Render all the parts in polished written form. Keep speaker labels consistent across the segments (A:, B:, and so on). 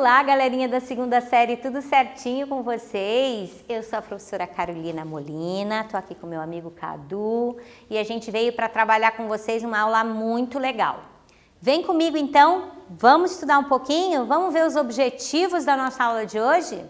A: Olá, galerinha da segunda série, tudo certinho com vocês? Eu sou a professora Carolina Molina, tô aqui com meu amigo Cadu e a gente veio para trabalhar com vocês uma aula muito legal. Vem comigo então, vamos estudar um pouquinho? Vamos ver os objetivos da nossa aula de hoje?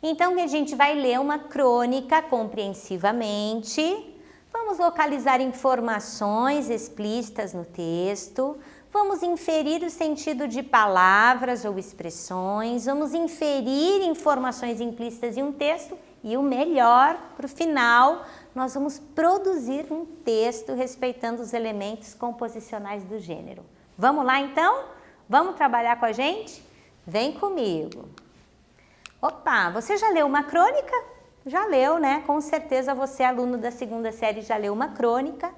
A: Então a gente vai ler uma crônica compreensivamente, vamos localizar informações explícitas no texto, vamos inferir o sentido de palavras ou expressões, vamos inferir informações implícitas em um texto e o melhor, para o final, nós vamos produzir um texto respeitando os elementos composicionais do gênero. Vamos lá então? Vamos trabalhar com a gente? Vem comigo! Opa, você já leu uma crônica? Já leu, né? Com certeza você, aluno da segunda série, já leu uma crônica.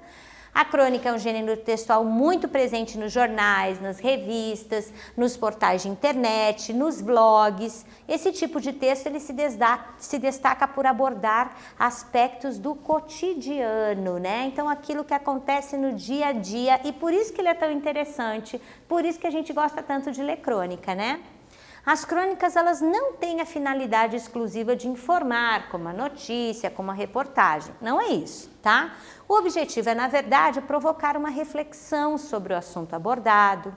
A: A crônica é um gênero textual muito presente nos jornais, nas revistas, nos portais de internet, nos blogs. Esse tipo de texto ele se destaca por abordar aspectos do cotidiano, né? Então, aquilo que acontece no dia a dia, e por isso que ele é tão interessante, por isso que a gente gosta tanto de ler crônica, né? As crônicas, elas não têm a finalidade exclusiva de informar, como a notícia, como a reportagem. Não é isso, tá? O objetivo é, na verdade, provocar uma reflexão sobre o assunto abordado.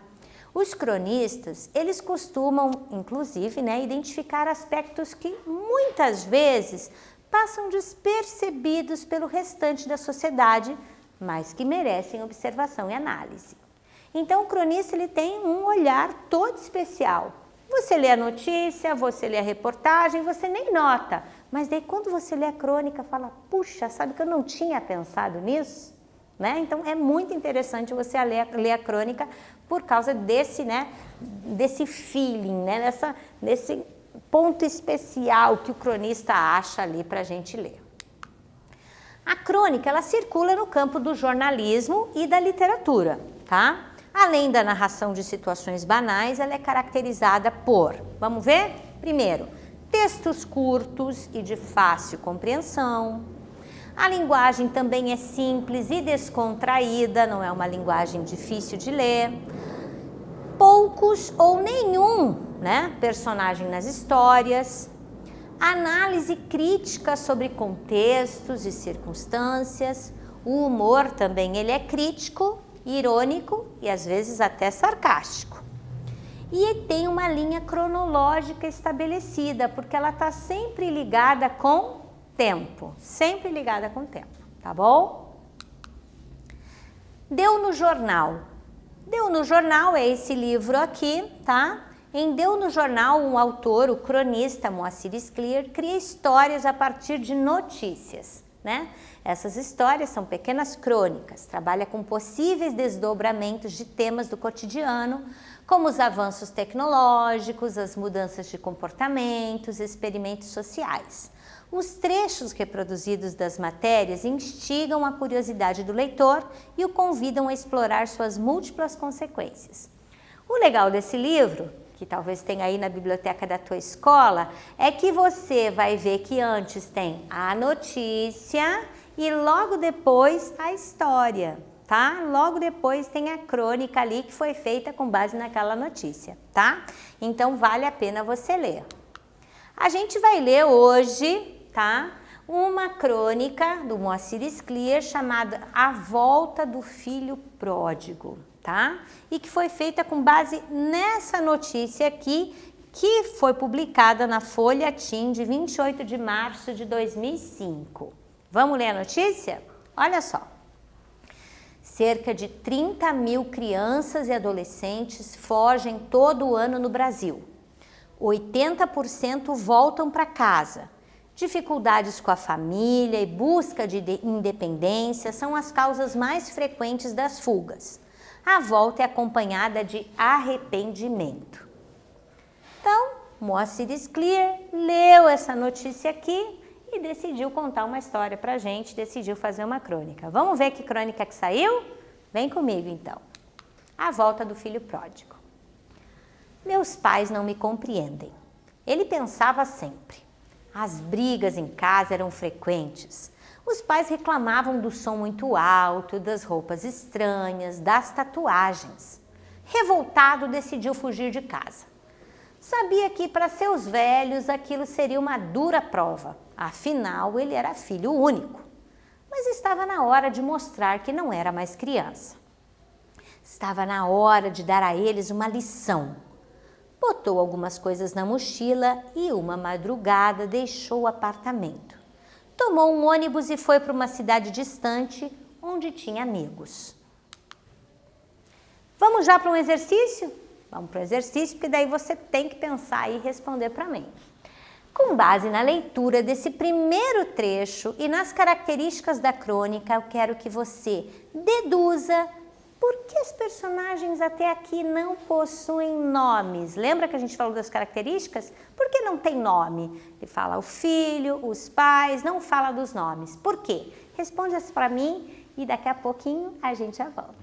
A: Os cronistas, eles costumam, inclusive, né, identificar aspectos que, muitas vezes, passam despercebidos pelo restante da sociedade, mas que merecem observação e análise. Então, o cronista ele tem um olhar todo especial. Você lê a notícia, você lê a reportagem, você nem nota. Mas daí quando você lê a crônica, fala, puxa, sabe que eu não tinha pensado nisso? Né? Então é muito interessante você ler a crônica por causa desse, né, desse feeling, né, desse ponto especial que o cronista acha ali para a gente ler. A crônica, ela circula no campo do jornalismo e da literatura, tá? Além da narração de situações banais, ela é caracterizada por, vamos ver? Primeiro, textos curtos e de fácil compreensão. A linguagem também é simples e descontraída, não é uma linguagem difícil de ler. Poucos ou nenhum, né, personagem nas histórias. Análise crítica sobre contextos e circunstâncias. O humor também ele é crítico, irônico e às vezes até sarcástico. E tem uma linha cronológica estabelecida, porque ela está sempre ligada com tempo, sempre ligada com tempo, tá bom? Deu no Jornal. Deu no Jornal é esse livro aqui, tá? Em Deu no Jornal, um autor, o cronista Moacir Scliar, cria histórias a partir de notícias, né? Essas histórias são pequenas crônicas, trabalha com possíveis desdobramentos de temas do cotidiano, como os avanços tecnológicos, as mudanças de comportamentos, experimentos sociais. Os trechos reproduzidos das matérias instigam a curiosidade do leitor e o convidam a explorar suas múltiplas consequências. O legal desse livro, que talvez tenha aí na biblioteca da tua escola, é que você vai ver que antes tem a notícia e logo depois a história, tá? Logo depois tem a crônica ali que foi feita com base naquela notícia, tá? Então vale a pena você ler. A gente vai ler hoje, tá? Uma crônica do Moacir Scliar chamada A Volta do Filho Pródigo, tá? E que foi feita com base nessa notícia aqui, que foi publicada na Folha Tim de 28 de março de 2005. Vamos ler a notícia? Olha só. Cerca de 30 mil crianças e adolescentes fogem todo ano no Brasil. 80% voltam para casa. Dificuldades com a família e busca de independência são as causas mais frequentes das fugas. A volta é acompanhada de arrependimento. Então, Moacir Scliar leu essa notícia aqui e decidiu contar uma história pra gente, decidiu fazer uma crônica. Vamos ver que crônica que saiu? Vem comigo então. A Volta do Filho Pródigo. Meus pais não me compreendem. Ele pensava sempre. As brigas em casa eram frequentes. Os pais reclamavam do som muito alto, das roupas estranhas, das tatuagens. Revoltado, decidiu fugir de casa. Sabia que para seus velhos aquilo seria uma dura prova, afinal ele era filho único. Mas estava na hora de mostrar que não era mais criança. Estava na hora de dar a eles uma lição. Botou algumas coisas na mochila e uma madrugada deixou o apartamento. Tomou um ônibus e foi para uma cidade distante onde tinha amigos. Vamos já para um exercício? Vamos para o exercício, porque daí você tem que pensar e responder para mim. Com base na leitura desse primeiro trecho e nas características da crônica, eu quero que você deduza por que os personagens até aqui não possuem nomes. Lembra que a gente falou das características? Por que não tem nome? Ele fala o filho, os pais, não fala dos nomes. Por quê? Responde isso para mim e daqui a pouquinho a gente já volta.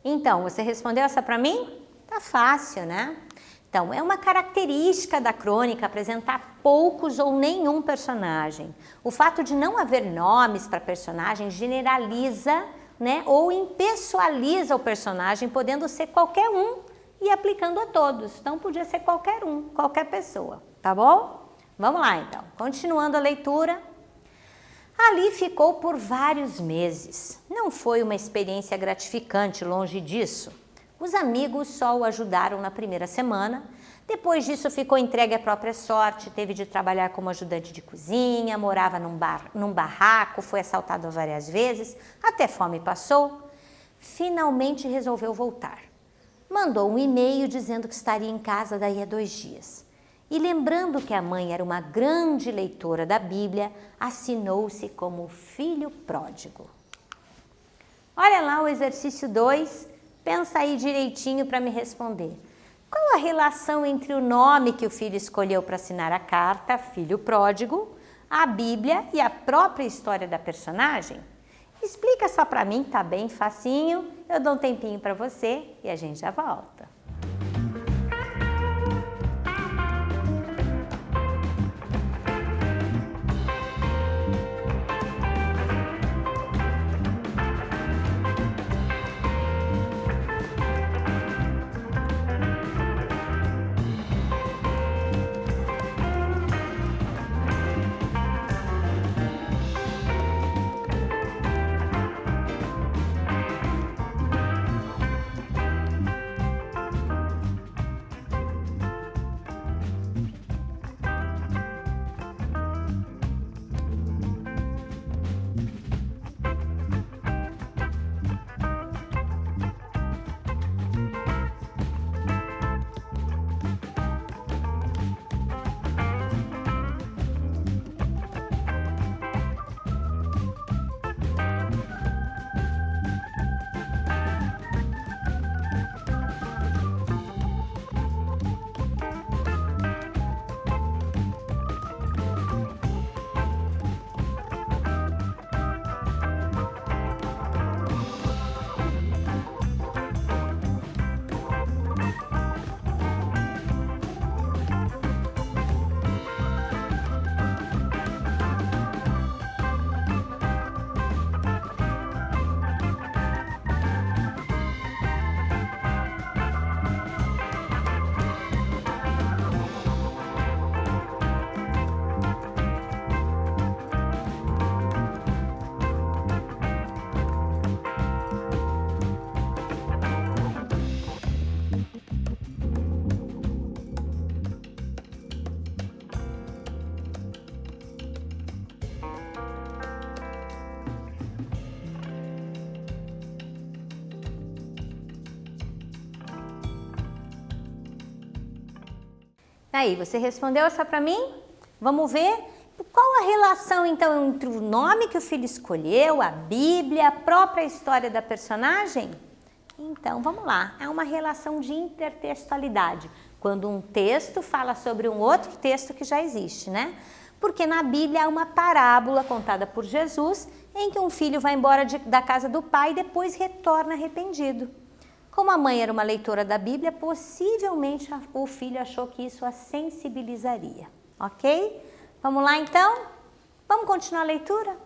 A: Então, você respondeu essa para mim? Tá fácil, né? Então, é uma característica da crônica apresentar poucos ou nenhum personagem. O fato de não haver nomes para personagem generaliza, né, ou impessoaliza o personagem, podendo ser qualquer um e aplicando a todos. Então, podia ser qualquer um, qualquer pessoa, tá bom? Vamos lá, então. Continuando a leitura. Ali ficou por vários meses. Não foi uma experiência gratificante, longe disso. Os amigos só o ajudaram na primeira semana. Depois disso ficou entregue à própria sorte, teve de trabalhar como ajudante de cozinha, morava num barraco, foi assaltado várias vezes, até fome passou. Finalmente resolveu voltar. Mandou um e-mail dizendo que estaria em casa daí a 2 dias. E lembrando que a mãe era uma grande leitora da Bíblia, assinou-se como filho pródigo. Olha lá o exercício 2, pensa aí direitinho para me responder. Qual a relação entre o nome que o filho escolheu para assinar a carta, filho pródigo, a Bíblia e a própria história da personagem? Explica só para mim, tá bem facinho, eu dou um tempinho para você e a gente já volta. Aí, você respondeu essa para mim? Vamos ver qual a relação então entre o nome que o filho escolheu, a Bíblia, a própria história da personagem? Então, vamos lá. É uma relação de intertextualidade, quando um texto fala sobre um outro texto que já existe, né? Porque na Bíblia há uma parábola contada por Jesus em que um filho vai embora da casa do pai e depois retorna arrependido. Como a mãe era uma leitora da Bíblia, possivelmente o filho achou que isso a sensibilizaria, ok? Vamos lá então? Vamos continuar a leitura?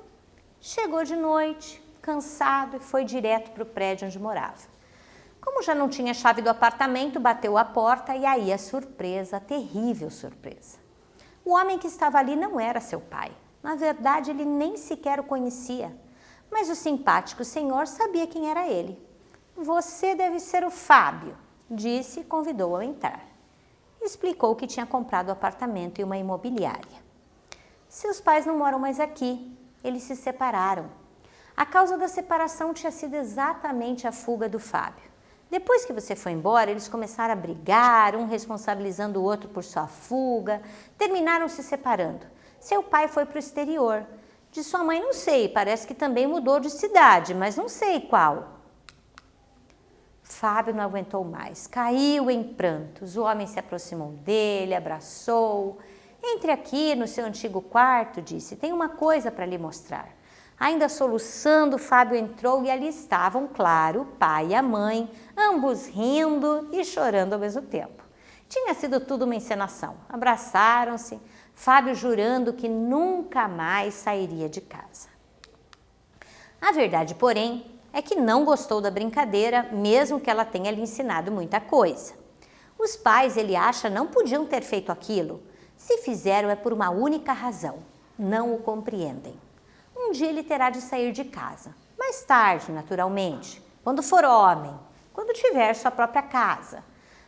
A: Chegou de noite, cansado, e foi direto para o prédio onde morava. Como já não tinha chave do apartamento, bateu a porta e aí a surpresa, a terrível surpresa. O homem que estava ali não era seu pai. Na verdade, ele nem sequer o conhecia. Mas o simpático senhor sabia quem era ele. Você deve ser o Fábio, disse e convidou-o a entrar. Explicou que tinha comprado o apartamento em uma imobiliária. Seus pais não moram mais aqui. Eles se separaram. A causa da separação tinha sido exatamente a fuga do Fábio. Depois que você foi embora, eles começaram a brigar, um responsabilizando o outro por sua fuga, terminaram se separando. Seu pai foi para o exterior. De sua mãe não sei, parece que também mudou de cidade, mas não sei qual. Fábio não aguentou mais, caiu em prantos. O homem se aproximou dele, abraçou. Entre aqui no seu antigo quarto, disse, tem uma coisa para lhe mostrar. Ainda soluçando, Fábio entrou e ali estavam, claro, o pai e a mãe, ambos rindo e chorando ao mesmo tempo. Tinha sido tudo uma encenação. Abraçaram-se, Fábio jurando que nunca mais sairia de casa. A verdade, porém, é que não gostou da brincadeira, mesmo que ela tenha lhe ensinado muita coisa. Os pais, ele acha, não podiam ter feito aquilo. Se fizeram é por uma única razão, não o compreendem. Um dia ele terá de sair de casa, mais tarde, naturalmente, quando for homem, quando tiver sua própria casa.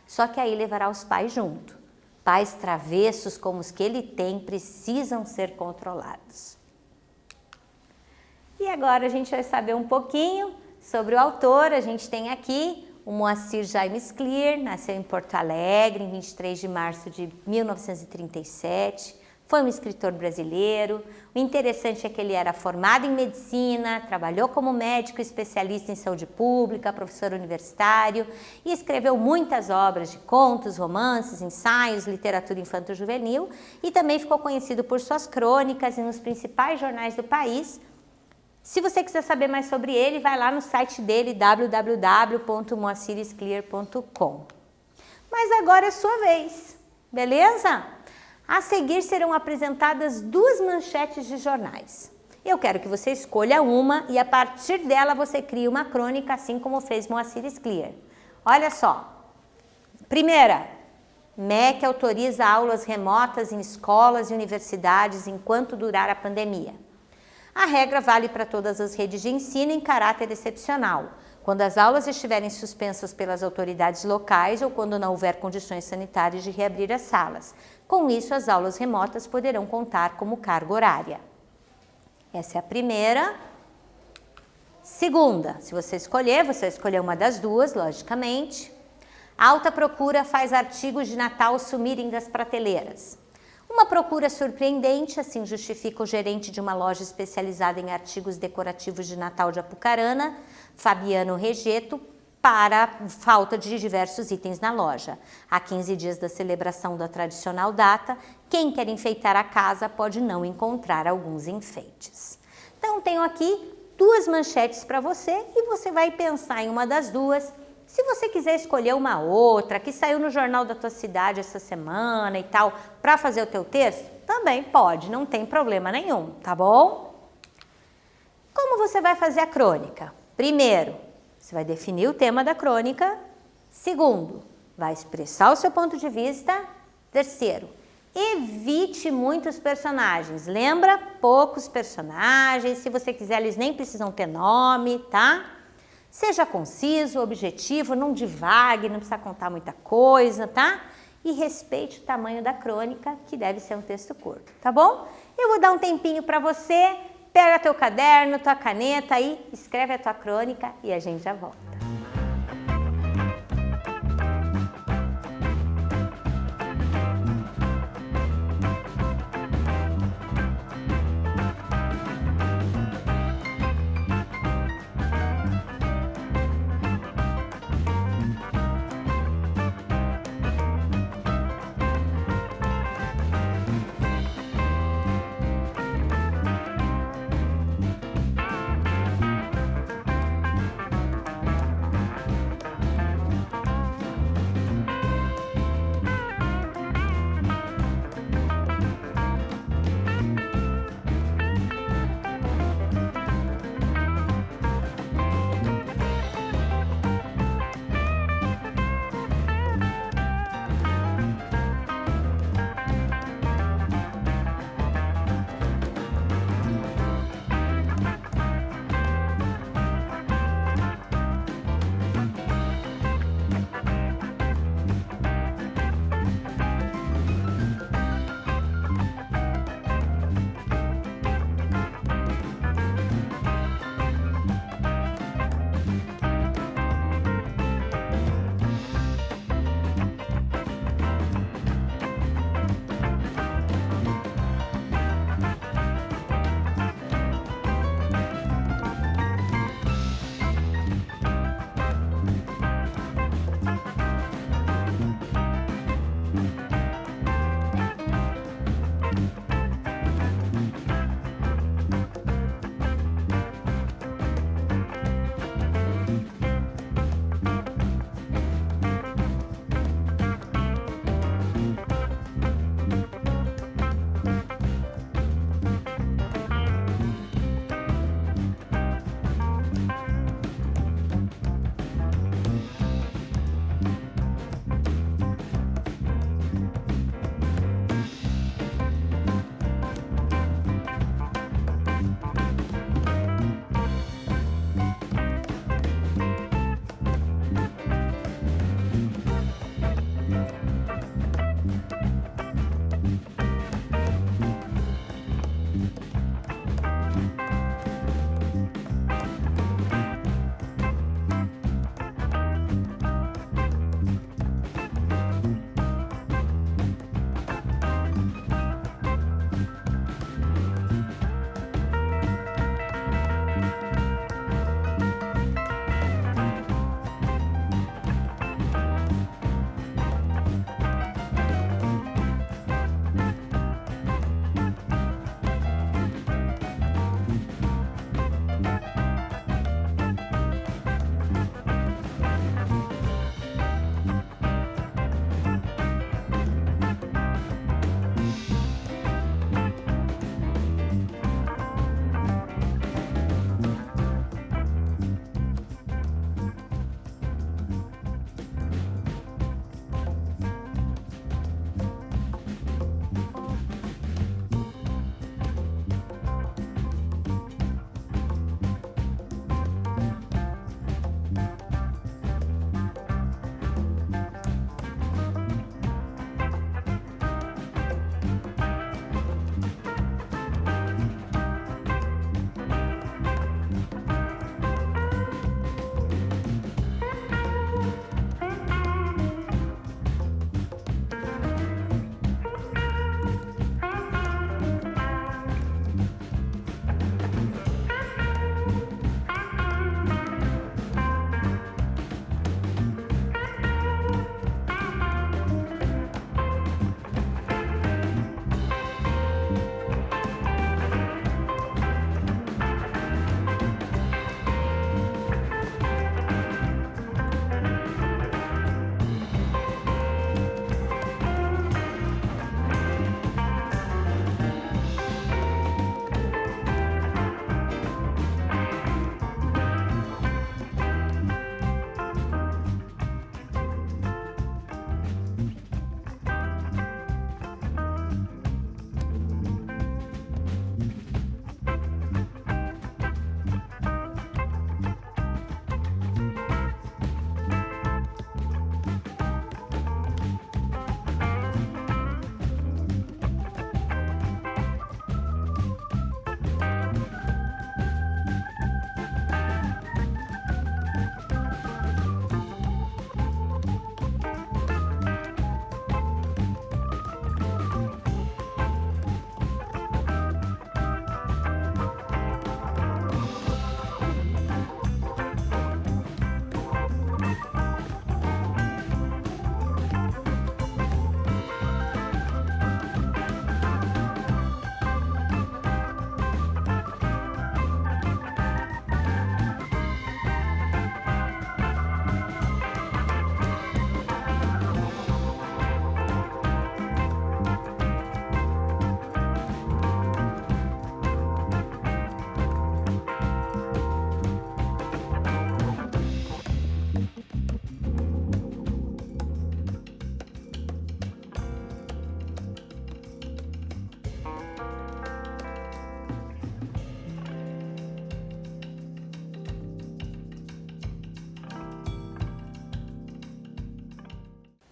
A: Só que aí levará os pais junto. Pais travessos como os que ele tem precisam ser controlados. E agora a gente vai saber um pouquinho sobre o autor. A gente tem aqui o Moacir Jaime Scliar, nasceu em Porto Alegre em 23 de março de 1937. Foi um escritor brasileiro. O interessante é que ele era formado em medicina, trabalhou como médico especialista em saúde pública, professor universitário e escreveu muitas obras de contos, romances, ensaios, literatura infanto-juvenil e também ficou conhecido por suas crônicas e nos principais jornais do país. Se você quiser saber mais sobre ele, vai lá no site dele, www.moacirscliar.com. Mas agora é sua vez, beleza? A seguir serão apresentadas duas manchetes de jornais. Eu quero que você escolha uma e a partir dela você crie uma crônica, assim como fez Moacir Scliar. Olha só. Primeira, MEC autoriza aulas remotas em escolas e universidades enquanto durar a pandemia. A regra vale para todas as redes de ensino em caráter excepcional, quando as aulas estiverem suspensas pelas autoridades locais ou quando não houver condições sanitárias de reabrir as salas. Com isso, as aulas remotas poderão contar como carga horária. Essa é a primeira. Segunda, se você escolher, você escolher uma das duas, logicamente. Alta procura faz artigos de Natal sumirem das prateleiras. Uma procura surpreendente, assim justifica o gerente de uma loja especializada em artigos decorativos de Natal de Apucarana, Fabiano Regeto, para a falta de diversos itens na loja. Há 15 dias da celebração da tradicional data, quem quer enfeitar a casa pode não encontrar alguns enfeites. Então, tenho aqui duas manchetes para você e você vai pensar em uma das duas. Se você quiser escolher uma outra, que saiu no jornal da tua cidade essa semana e tal, para fazer o teu texto, também pode, não tem problema nenhum, tá bom? Como você vai fazer a crônica? Primeiro, você vai definir o tema da crônica. Segundo, vai expressar o seu ponto de vista. Terceiro, evite muitos personagens. Lembra? Poucos personagens. Se você quiser, eles nem precisam ter nome, tá? Seja conciso, objetivo, não divague, não precisa contar muita coisa, tá? E respeite o tamanho da crônica, que deve ser um texto curto, tá bom? Eu vou dar um tempinho para você, pega teu caderno, tua caneta aí, escreve a tua crônica e a gente já volta.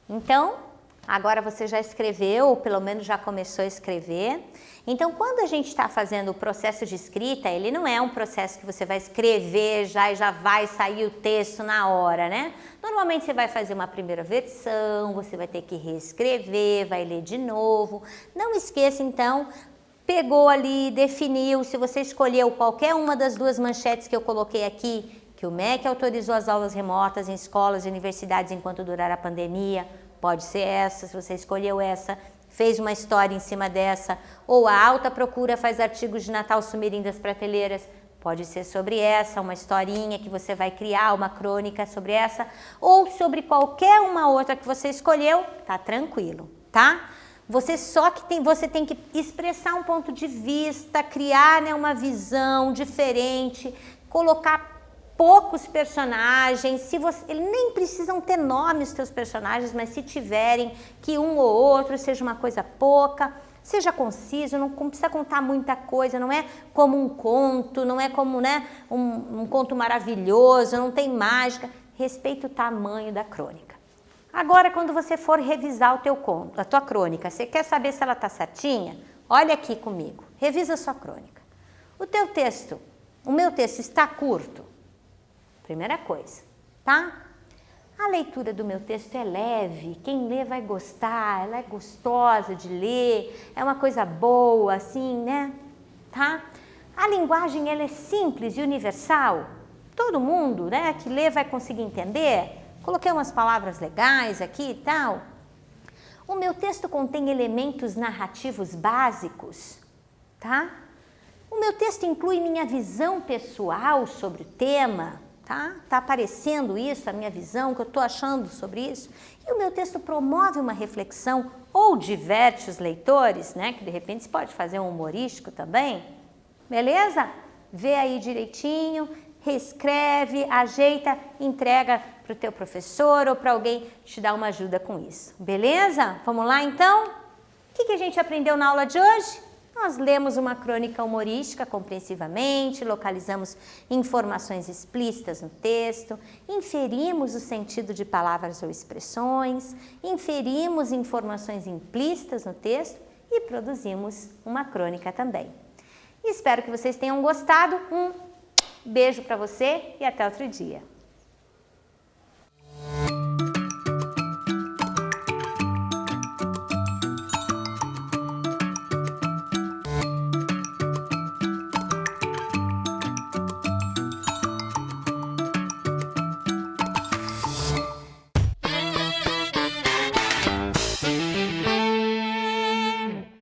A: Então, agora você já escreveu, ou pelo menos já começou a escrever. Então, quando a gente está fazendo o processo de escrita, ele não é um processo que você vai escrever já e já vai sair o texto na hora, né? Normalmente você vai fazer uma primeira versão, você vai ter que reescrever, vai ler de novo. Não esqueça, então, pegou ali, definiu, se você escolheu qualquer uma das duas manchetes que eu coloquei aqui, que o MEC autorizou as aulas remotas em escolas e universidades enquanto durar a pandemia, pode ser essa, se você escolheu essa, fez uma história em cima dessa, ou a alta procura faz artigos de Natal sumirem das prateleiras, pode ser sobre essa, uma historinha que você vai criar, uma crônica sobre essa, ou sobre qualquer uma outra que você escolheu, tá tranquilo, tá? Você tem que expressar um ponto de vista, criar, né, uma visão diferente, colocar poucos personagens, eles nem precisam ter nome os teus personagens, mas se tiverem, que um ou outro seja uma coisa pouca, seja conciso, não precisa contar muita coisa, não é como um conto, não é como, né, um conto maravilhoso, não tem mágica, respeita o tamanho da crônica. Agora, quando você for revisar o teu conto, a tua crônica, você quer saber se ela está certinha? Olha aqui comigo, revisa a sua crônica. O meu texto está curto? Primeira coisa, tá? A leitura do meu texto é leve, quem lê vai gostar, ela é gostosa de ler, é uma coisa boa, assim, né? Tá? A linguagem, ela é simples e universal, todo mundo, né, que lê vai conseguir entender. Coloquei umas palavras legais aqui e tal. O meu texto contém elementos narrativos básicos, tá? O meu texto inclui minha visão pessoal sobre o tema, tá? Tá aparecendo isso, a minha visão, o que eu tô achando sobre isso. E o meu texto promove uma reflexão ou diverte os leitores, né? Que de repente você pode fazer um humorístico também, beleza? Vê aí direitinho, reescreve, ajeita, entrega para o teu professor ou para alguém te dar uma ajuda com isso, beleza? Vamos lá então? O que a gente aprendeu na aula de hoje? Nós lemos uma crônica humorística compreensivamente, localizamos informações explícitas no texto, inferimos o sentido de palavras ou expressões, inferimos informações implícitas no texto e produzimos uma crônica também. Espero que vocês tenham gostado. Um beijo para você e até outro dia.